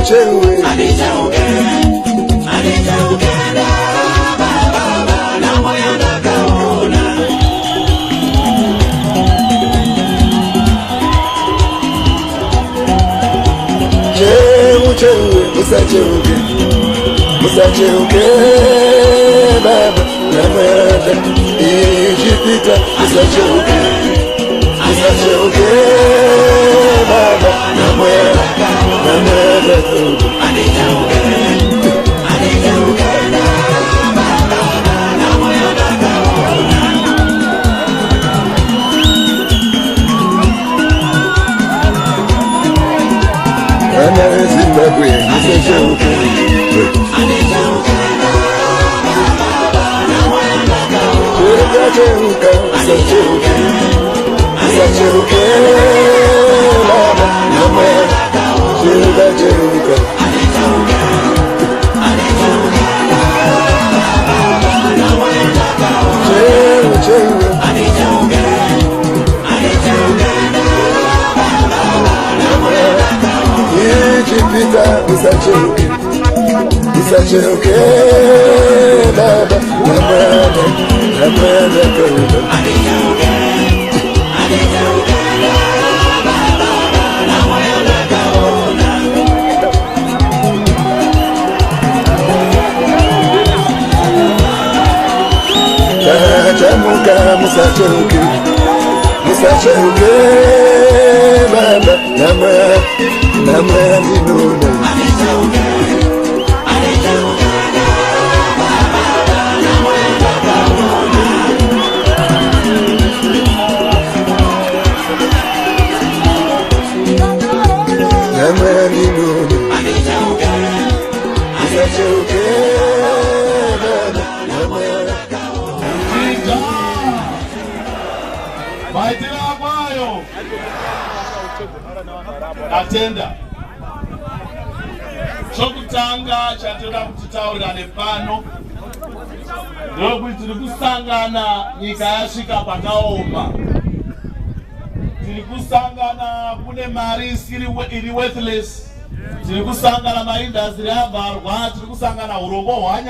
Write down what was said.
chewe Musacheuke baba na mwada ijipita musacheuke baba na mwada Zimbabwe musacheuke Musacheuke baba na mwada cheuka Musacheuke baba na mwada Chamuka musacheuke baba na mwada zinuna Atenda chokutanga chatoda kutitaurira pano ndokuti tiri kusangana nyika yasvika pakaoma, tiri kusangana kune mari iri worthless, tiri kusangana maindastry avharwa, tiri kusangana urombo hwanya